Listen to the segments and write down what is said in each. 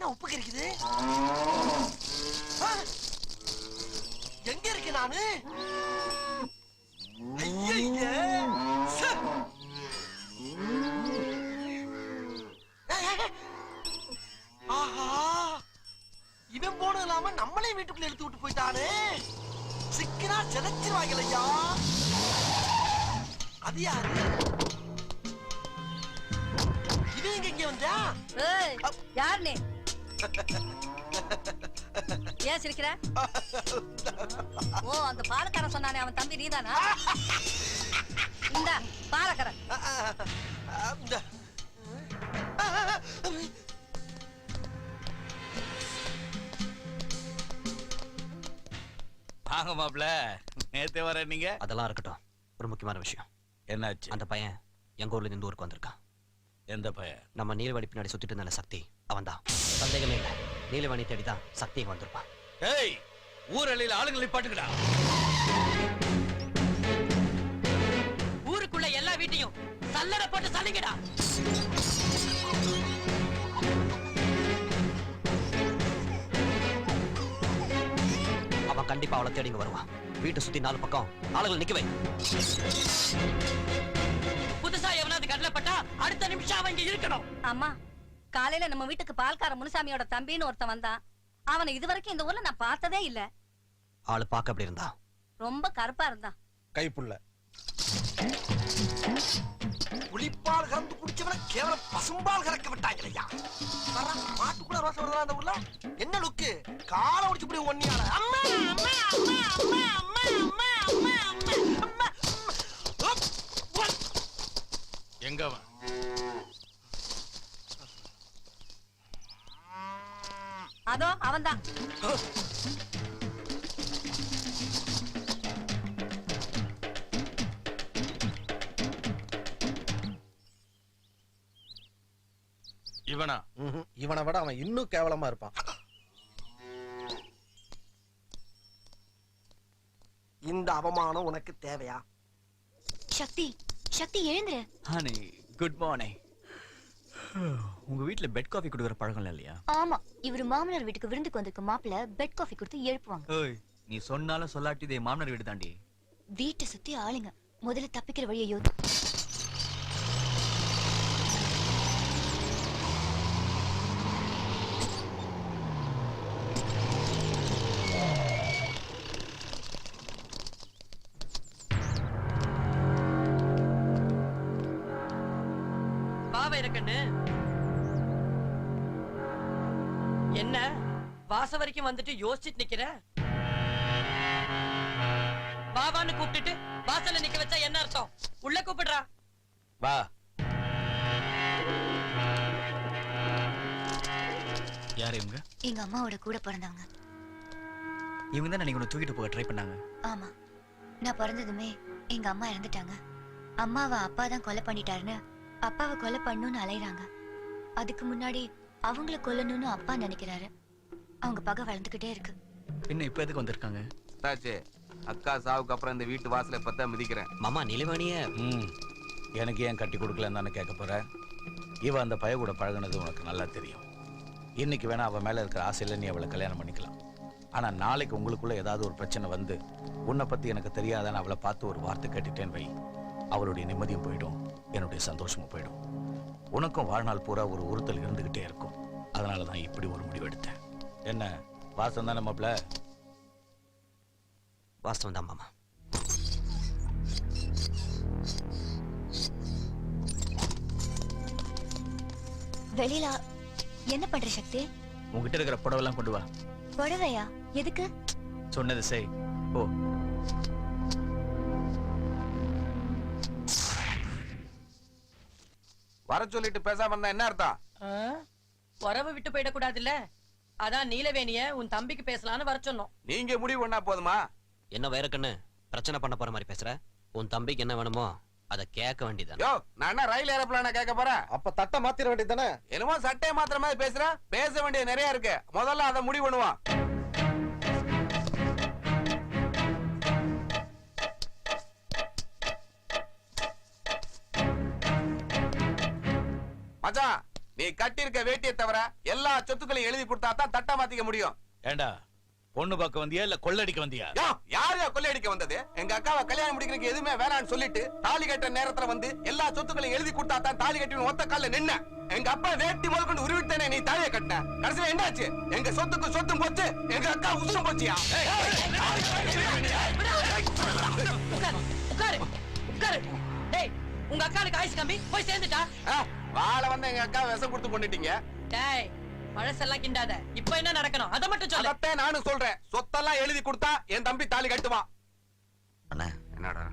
என்ன உப்பு கறிக்குது? எங்க இருக்கு நானு? ஆஹா, இவன் போனது இல்லாம நம்மளே வீட்டுக்குள்ள எடுத்து விட்டு போயிட்டானே. சிக்கனா செதச்சிருவாங்களையா. அது யாரு? இது எங்க வந்தா? யார் நீ? ஏன் சிரிக்கிற? ஓ, அந்த பாலக்காரன் சொன்னானே, அவன் தம்பி நீதானா? இந்த பாலக்காரன் வாங்க மாப்ள, நேத்தே வர நீங்க. அதெல்லாம் இருக்கட்டும், ஒரு முக்கியமான விஷயம். என்னாச்சு? அந்த பையன் எங்க ஊர்ல இருந்து ஊருக்கு வந்திருக்கான். எந்த பையன்? நம்ம நீலவாணி பின்னாடி சுத்திட்டு இருந்த சக்தி அவன் தான். சந்தேகமே இல்லை, நீலவாணி தேடிதான் சக்தி இங்க வந்திருப்பான். ஏய், ஊரலில் ஆளுங்களை பாட்டுக்கடா. ஊருக்குள்ள எல்லா வீட்டையும் சல்லட போட்டு சலிங்கடா. அவன் கண்டிப்பா அவளை தேடி இங்க வருவான். வீட்டை சுத்தி 4 பக்கம் ஆளுகள் நிக்க வை. புதுசா எவனாவது கடலைப்பட்டா அடுத்த நிமிஷம் அவன் இங்க இருக்கணும். அம்மா, காலையில நம்ம வீட்டுக்கு பால்கார முனுசாமியோட தம்பின்னு ஒருத்தன் வந்தான். அவனை இதுவரைக்கும் இந்த ஊர்ல நான் பார்த்ததே இல்ல. ஆளு பாக்க அப்படி இருந்தா? ரொம்ப கருப்பா இருந்தான். கைப்புள்ள புளிப்பால் கறந்து குடிச்சவன கேவலம் பசும்பால் கறக்க விட்டாங்களையா. மாட்டுக்குள்ள ரோசம் வருதா அந்த ஊர்ல? என்ன லுக்கு? காலை உடிச்சு போய் ஒன்னியால. அம்மா அம்மா அம்மா அம்மா அம்மா அம்மா அம்மா அம்மா அம்மா. எங்க அவன்? அதோ அவன்தான். இவனா? இவனை விட அவன் இன்னும் கேவலமா இருப்பான். இந்த அவமானம் உனக்கு தேவையா? சக்தி, சக்தி எழுந்துரு. Honey, good morning. உங்க வீட்ல பெட் காஃபி குடுக்குற பழக்கம் இல்லையா? ஆமா, இவரு மாமனார் வீட்டுக்கு விருந்துக்கு வந்திருக்க மாப்பிள்ள பெட் காஃபி கொடுத்து எழுப்புவாங்க. ஏய், நீ சொன்னாலும் சொல்லாட்டி இதே மாமனார் வீடு தாண்டி. வீட்டை சுத்தி ஆளுங்க. முதல்ல தப்பிக்கிற வழியை யோசி. என்ன வாச வரைக்கும் வந்துட்டு யோசிச்சுட்டு நிக்கிற? பாபான்னு கூப்பிட்டுட்டு வாசல்ல நிக்க வச்சா என்ன அர்த்தம்? உள்ள கூப்பிடுறா. வா. யார் இவங்க? எங்க அம்மாவோட கூட பிறந்தவங்க. இவங்க தான் நீங்க தூக்கிட்டு போக ட்ரை பண்ணாங்க. ஆமா, நான் பிறந்ததுமே எங்க அம்மா இறந்துட்டாங்க. அம்மாவை அப்பா தான் கொலை பண்ணிட்டாருன்னு அப்பாவை கொலை பண்ணணும்னு அலைறாங்க. அதுக்கு முன்னாடி அவங்கள கொல்லணும்னு அப்பா நினைக்கிறாரு. அவங்க பகை வளர்ந்துகிட்டே இருக்கு. பின்ன இப்ப எதுக்கு வந்திருக்காங்க? அக்கா சாவுக்கு அப்புறம் இந்த வீட்டு வாசலை பத்தா மிதிக்கிறேன். மாமா, நிலவாணிய எனக்கு ஏன் கட்டி கொடுக்கலன்னு தானே கேட்க போற? இவ அந்த பைய கூட பழகுனது உனக்கு நல்லா தெரியும். இன்னைக்கு வேணா அவ மேல இருக்கிற ஆசையில நீ அவளை கல்யாணம் பண்ணிக்கலாம். ஆனா நாளைக்கு உங்களுக்குள்ள ஏதாவது ஒரு பிரச்சனை வந்து உன்னை பத்தி எனக்கு தெரியாதான்னு அவளை பார்த்து ஒரு வார்த்தை கேட்டுட்டேன் வை, அவளுடைய நிம்மதியும் போயிடும், என்னுடைய சந்தோஷமும் போயிடும். உனக்கும் வாழ்நாள் பூரா ஒரு உறுத்தல் இருந்துகிட்டே இருக்கும். அதனாலதான் இப்படி ஒரு முடிவு எடுத்தேன். என்ன வாசம் தானே மாப்ள? வாஸ்தவம் தான் மாமா. வெளியில என்ன பண்ற சக்தி? உங்ககிட்ட இருக்கிற புடவெல்லாம் கொண்டு வா. புடவையா? எதுக்கு? சொன்னது செய். ஓ, வர சொல்லிட்டு பேசாம இருந்தா என்ன அர்த்தம்? உறவு விட்டு போயிடக்கூடாதுல்ல, அதான் நீலவேணிய உன் தம்பிக்கு பேசலான்னு வர சொன்னோம். நீங்க முடிவு பண்ணா போதுமா? என்ன வைரக்கண்ணு பிரச்சனை பண்ண போற மாதிரி பேசுற? உன் தம்பிக்கு என்ன வேணுமோ அதை கேட்க வேண்டியதான். யோ, நான் என்ன ரயில் ஏரோப்ளான கேட்க போறேன்? அப்ப தட்டை மாத்திர வேண்டியதானே? என்னமோ சட்டையை மாத்திர மாதிரி பேசுற. பேச வேண்டியது நிறைய இருக்கு. முதல்ல அதை முடிவு பண்ணுவான். மச்சான், நீ கட்டியிருக்க வேட்டியை தவிர எல்லா சொத்துக்களையும் எழுதி கொடுத்தா தான் தட்டை மாத்திக்க முடியும். ஏண்டா பொண்ணு பார்க்க வந்தியா இல்ல கொள்ளடிக்க வந்தியா? யாரையா கொள்ளையடிக்க வந்தது? எங்க அக்காவை கல்யாணம் முடிக்கிறதுக்கு எதுவுமே வேணாம்னு சொல்லிட்டு தாலி கட்ட நேரத்துல வந்து எல்லா சொத்துக்களையும் எழுதி கொடுத்தா தான் தாலி கட்டி ஒத்த கால நின்ன. எங்க அப்பா வேட்டி முதல் கொண்டு உருவிட்டேனே நீ தாலியை கட்டின. கடைசியில என்னாச்சு? எங்க சொத்துக்கு சொத்தும் போச்சு, எங்க அக்கா உசுரும் போச்சியா? உங்க அக்காளுக்கு ஆயுசு கம்மி, போய் சேர்ந்துட்டா. வாழ வந்து எங்க அக்கா விஷம் கொடுத்து கொண்டுட்டீங்க. பழசெல்லாம் கிண்டாத. இப்ப என்ன நடக்கணும் அத மட்டும் சொல்லு. அதத்தான் நானும் சொல்றேன். சொத்தெல்லாம் எழுதி கொடுத்தா என் தம்பி தாலி கட்டுவான். அண்ணா, என்னடா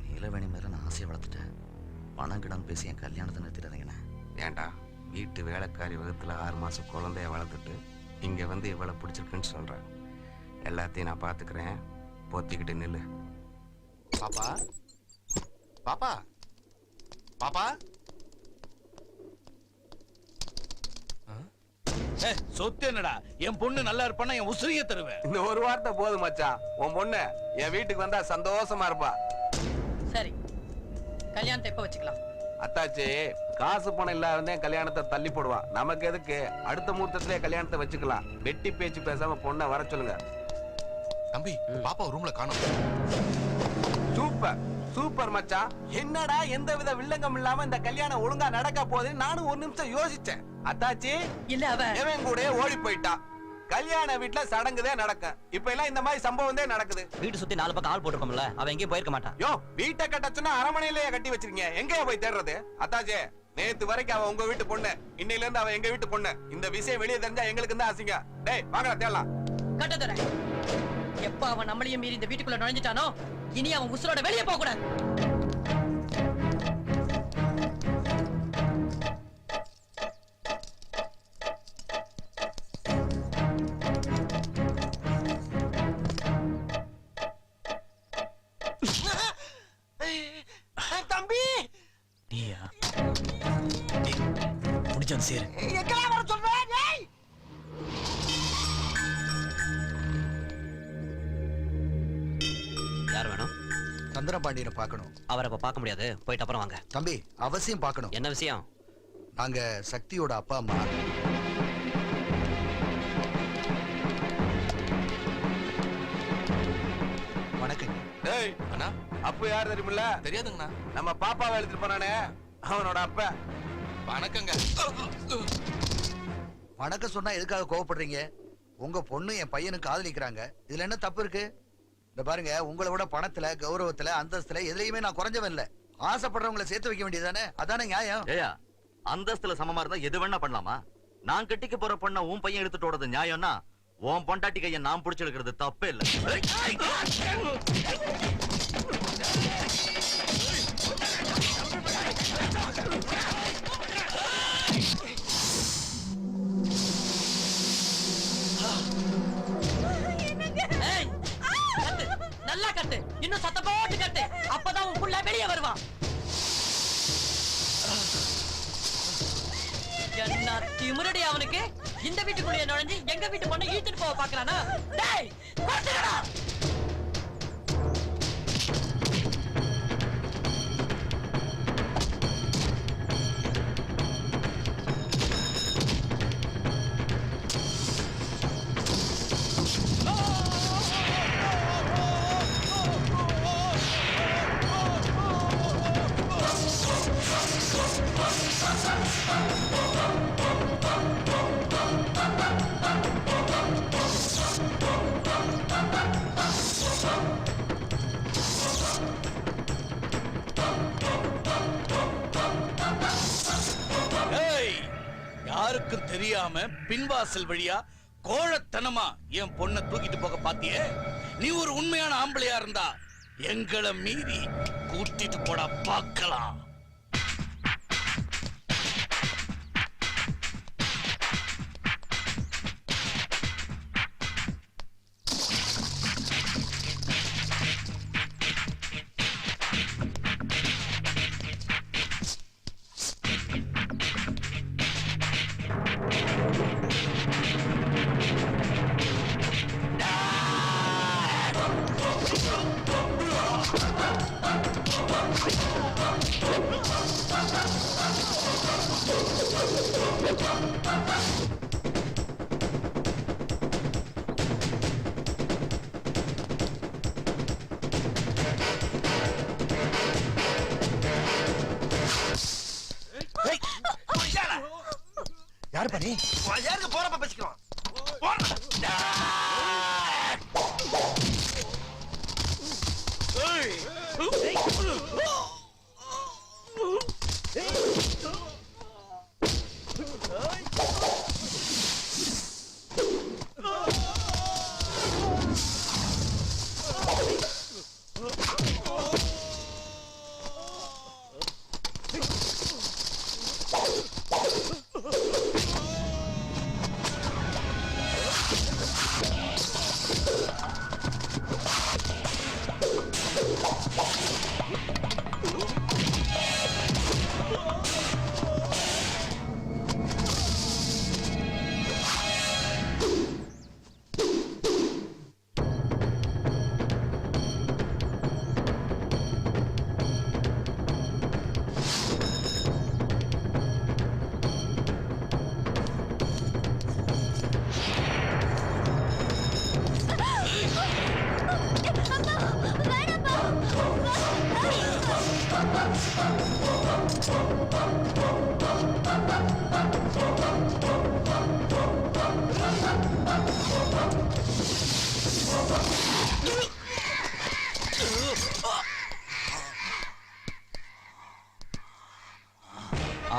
நீலவேணி மேல நான் ஆசையை வளர்த்துட்டேன். பணம் கிடம் பேசி என் கல்யாணத்தை நிறுத்திடுறீங்கண்ணே. ஏண்டா வீட்டு வேலைக்காரி வகுத்துல 6 மாசம் குழந்தைய வளர்த்துட்டு இங்க வந்து இவ்வளவு பிடிச்சிருக்குன்னு சொல்றேன். எல்லாத்தையும் நான் பாத்துக்கிறேன். போத்திக்கிட்டு நில்லு. பாப்பா பாப்பா பாப்பா. சொத்து என்னடா? என் பொண்ணு நல்லா இருப்பானா என் உசிரியை தருவேன். இந்த ஒரு வார்த்தை போதும் மச்சான். உன் பொண்ணு என் வீட்டுக்கு வந்தா சந்தோஷமா இருப்பா. சரி, கல்யாணத்தை எப்ப வச்சுக்கலாம்? அத்தாச்சி காசு பணம் இல்லாத கல்யாணத்தை தள்ளி போடுவான். நமக்கு எதுக்கு? அடுத்த முகூர்த்தத்திலே கல்யாணத்தை வச்சுக்கலாம். வெட்டி பேச்சு பேசாம பொண்ணை வர சொல்லுங்க. தம்பி, பாப்பா ரூம்ல காணோம். சூப்பர் சூப்பர் மச்சான். என்னடா எந்த வித வில்லங்கம் இல்லாம இந்த கல்யாணம் ஒழுங்கா நடக்க போகுதுன்னு நானும் ஒரு நிமிஷம் யோசிச்சேன். அத்தாச்சி இல்ல இவன் கூட ஓடி போயிட்டா. கல்யாண வீட்டுல சடங்குதே நடக்கும். இப்ப எல்லாம் இந்த மாதிரி சம்பவம் தான் நடக்குது. வீட்டு சுத்தி 4 பக்கம் ஆள் போட்டுருக்கோம்ல, அவன் எங்கேயும் போயிருக்க மாட்டான். யோ, வீட்டை கட்டச்சுன்னா அரமனையிலேயே கட்டி வச்சிருக்கீங்க. எங்கேயா போய் தேடுறது? அத்தாச்சே, நேத்து வரைக்கும் அவன் உங்க வீட்டு பொண்ணு, இன்னையில இருந்து அவன் எங்க வீட்டு பொண்ணு. இந்த விஷயம் வெளியே தெரிஞ்சா எங்களுக்கு தான் அசிங்க. டேய் வாங்கடா தேடலாம். கட்டதுரை, எப்ப அவன் நம்மளையும் மீறி இந்த வீட்டுக்குள்ள நுழைஞ்சிட்டானோ இனி அவன் உசுரோட வெளியே போக கூடாது. தம்பி நீயா? முடிச்சான் சரி. எங்கடா வர சொல்ற? டேய் யார் வேணும்? சந்திரபாண்டியனை பார்க்கணும். அவரை இப்ப பார்க்க முடியாது, போயிட்டு அப்புறம் வாங்க. தம்பி, அவசியம் பார்க்கணும். என்ன விஷயம்? நாங்க சக்தியோட அப்பா அம்மா. வணக்கங்க. டேய் அண்ணா, அப்ப யார் தெரியுமில்ல? தெரியாதுங்கண்ணா. நம்ம பாப்பாவை எழுதிட்டு போனானே, அவனோட அப்ப. வணக்கங்க. வணக்கம் சொன்னா எதுக்காக கோவப்படுறீங்க? உங்க பொண்ணு என் பையனு காதலிக்கிறாங்க. இதுல என்ன தப்பு இருக்கு? இந்த பாருங்க, உங்களை விட பணத்துல, கௌரவத்துல, அந்தஸ்துல எதுலயுமே நான் குறைஞ்சவன் இல்ல. ஆசைப்படுறவங்களை சேர்த்து வைக்க வேண்டியதானே? அதானே நியாயம். ஏயா, அந்தஸ்துல சமமா இருந்தா எது வேணா பண்ணலாமா? நான் கட்டிக்க போற பொண்ண உன் பையன் எடுத்துட்டு ஓடுறது நியாயம்னா உன் பொண்டாட்டி கைய நான் புடிச்சு எடுக்கிறது தப்பே இல்ல. நல்லா கட்டு, இன்னும் சத்த போட்டு கட்டு. அப்பதான் உன் புள்ள வெளியே வருவான். என்ன திமிரடி அவனுக்கு? இந்த வீட்டுக்குள்ளே நுழைஞ்சு எங்க வீட்டு பொண்ணை இழுத்துட்டு போக பாக்குறானா? டேய் கொன்னுடா. யாருக்கும் தெரியாம பின்வாசல் வழியா கோழத்தனமா என் பொண்ணை தூக்கிட்டு போக பாத்தியே? நீ ஒரு உண்மையான ஆம்பளையா இருந்தா எங்களை மீறி கூட்டிட்டு போட பார்க்கலாம். யாரு பண்ணி யாருக்கு போறப்ப பேசிக்கலாம்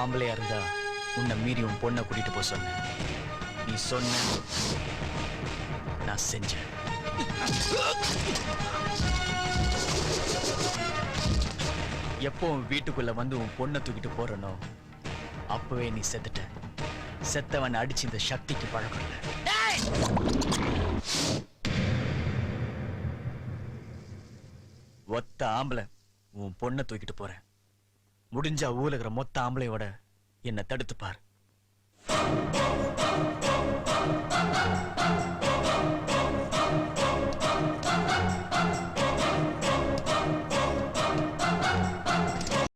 ஆம்பளையா இருந்தா உன்னை மீறி உன் பொண்ணை கூட்டிட்டு போக சொன்னேன். நீ சொன்ன, நான் செஞ்சேன். எப்போ உன் வீட்டுக்குள்ள வந்து உன் பொண்ணை தூக்கிட்டு போறனோ அப்பவே நீ செத்துட்ட. செத்தவன் அடிச்சு இந்த சக்திக்கு பழக்கம் இல்லை. ஒத்த ஆம்பளை உன் பொண்ணை தூக்கிட்டு போறேன். முடிஞ்சா ஊருகிற மொத்த ஆம்பளையோட என்னை தடுத்து பார்.